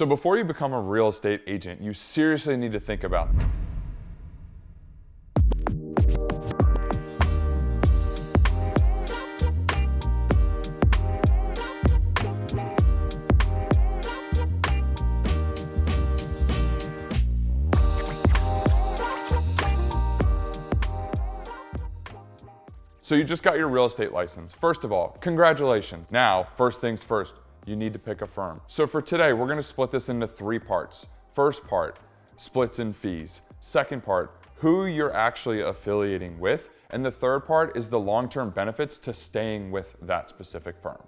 So before you become a real estate agent, you seriously need to think about So you just got your real estate license. First of all, congratulations. Now, first things first, you need to pick a firm. So for today, we're gonna split this into 3 parts. First part, splits and fees. Second part, who you're actually affiliating with. And the third part is the long-term benefits to staying with that specific firm.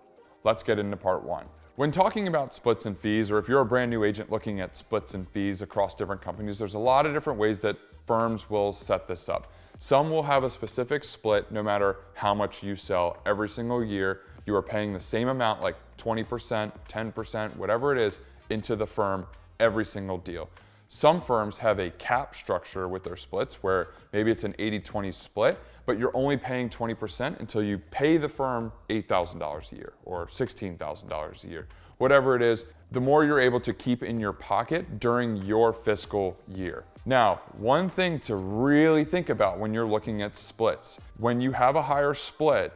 Let's get into part 1. When talking about splits and fees, or if you're a brand new agent looking at splits and fees across different companies, there's a lot of different ways that firms will set this up. Some will have a specific split no matter how much you sell every single year. You are paying the same amount, like 20%, 10%, whatever it is, into the firm every single deal. Some firms have a cap structure with their splits where maybe it's an 80-20 split, but you're only paying 20% until you pay the firm $8,000 a year or $16,000 a year. Whatever it is, the more you're able to keep in your pocket during your fiscal year. Now, one thing to really think about when you're looking at splits, when you have a higher split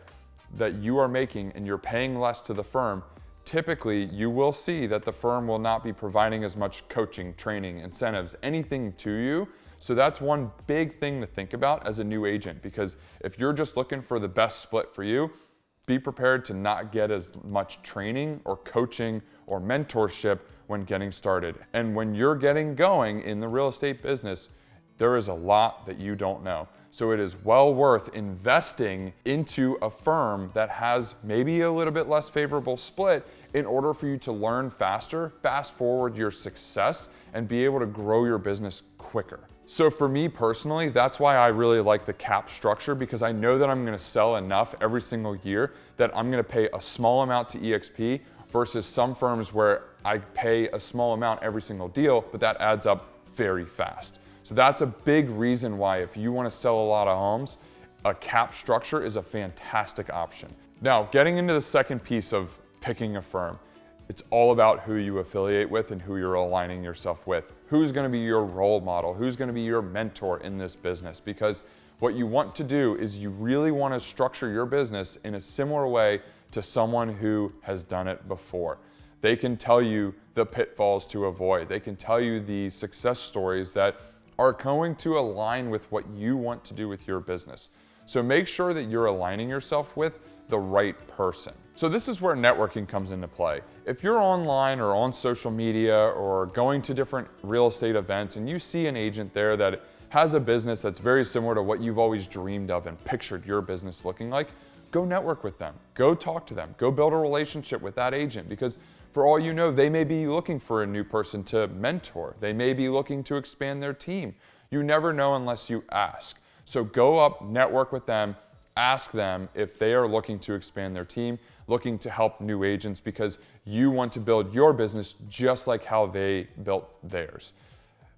that you are making and you're paying less to the firm, typically you will see that the firm will not be providing as much coaching, training, incentives, anything to you. So that's one big thing to think about as a new agent, because if you're just looking for the best split for you, be prepared to not get as much training or coaching or mentorship when getting started. And when you're getting going in the real estate business, there is a lot that you don't know. So it is well worth investing into a firm that has maybe a little bit less favorable split in order for you to learn faster, fast forward your success, and be able to grow your business quicker. So for me personally, that's why I really like the cap structure, because I know that I'm gonna sell enough every single year that I'm gonna pay a small amount to EXP versus some firms where I pay a small amount every single deal, but that adds up very fast. So that's a big reason why if you wanna sell a lot of homes, a cap structure is a fantastic option. Now, getting into the second piece of picking a firm, it's all about who you affiliate with and who you're aligning yourself with. Who's gonna be your role model? Who's gonna be your mentor in this business? Because what you want to do is you really wanna structure your business in a similar way to someone who has done it before. They can tell you the pitfalls to avoid. They can tell you the success stories that are going to align with what you want to do with your business. So make sure that you're aligning yourself with the right person. So this is where networking comes into play. If you're online or on social media or going to different real estate events and you see an agent there that has a business that's very similar to what you've always dreamed of and pictured your business looking like, go network with them, go talk to them, go build a relationship with that agent, because for all you know, they may be looking for a new person to mentor. They may be looking to expand their team. You never know unless you ask. So go up, network with them, ask them if they are looking to expand their team, looking to help new agents, because you want to build your business just like how they built theirs.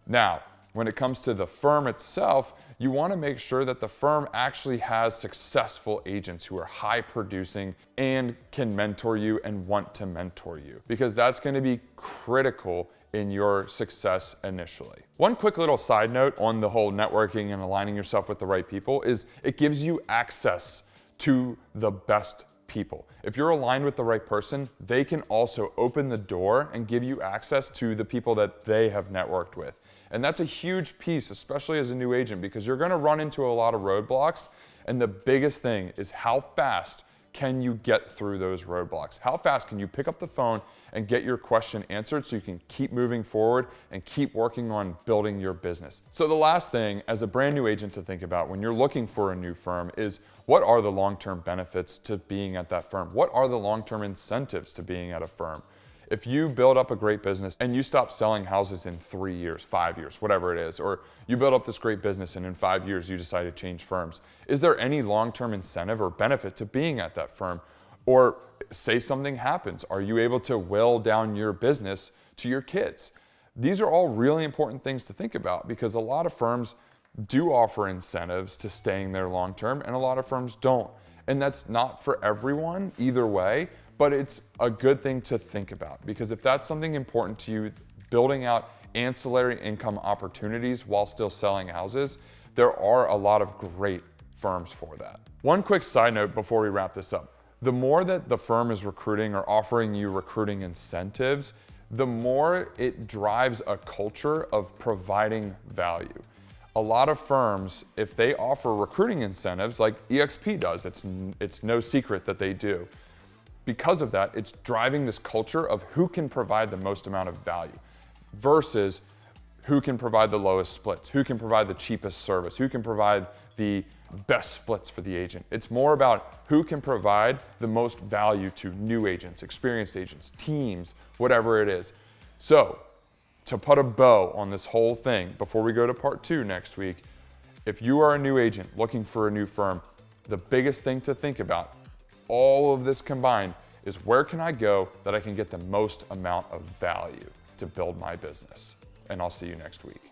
Now, when it comes to the firm itself, you want to make sure that the firm actually has successful agents who are high producing and can mentor you and want to mentor you, because that's going to be critical in your success initially. One quick little side note on the whole networking and aligning yourself with the right people is it gives you access to the best people. If you're aligned with the right person, they can also open the door and give you access to the people that they have networked with. And that's a huge piece, especially as a new agent, because you're gonna run into a lot of roadblocks. And the biggest thing is how fast can you get through those roadblocks? How fast can you pick up the phone and get your question answered so you can keep moving forward and keep working on building your business? So the last thing as a brand new agent to think about when you're looking for a new firm is, what are the long-term benefits to being at that firm? What are the long-term incentives to being at a firm? If you build up a great business and you stop selling houses in 3 years, 5 years, whatever it is, or you build up this great business and in 5 years you decide to change firms, is there any long-term incentive or benefit to being at that firm? Or say something happens, are you able to will down your business to your kids? These are all really important things to think about, because a lot of firms do offer incentives to staying there long-term and a lot of firms don't. And that's not for everyone either way, but it's a good thing to think about, because if that's something important to you, building out ancillary income opportunities while still selling houses, there are a lot of great firms for that. One quick side note before we wrap this up. The more that the firm is recruiting or offering you recruiting incentives, the more it drives a culture of providing value. A lot of firms, if they offer recruiting incentives like EXP does, it's no secret that they do. Because of that, it's driving this culture of who can provide the most amount of value versus who can provide the lowest splits, who can provide the cheapest service, who can provide the best splits for the agent. It's more about who can provide the most value to new agents, experienced agents, teams, whatever it is. So, to put a bow on this whole thing, before we go to part 2 next week, if you are a new agent looking for a new firm, the biggest thing to think about, all of this combined, is where can I go that I can get the most amount of value to build my business? And I'll see you next week.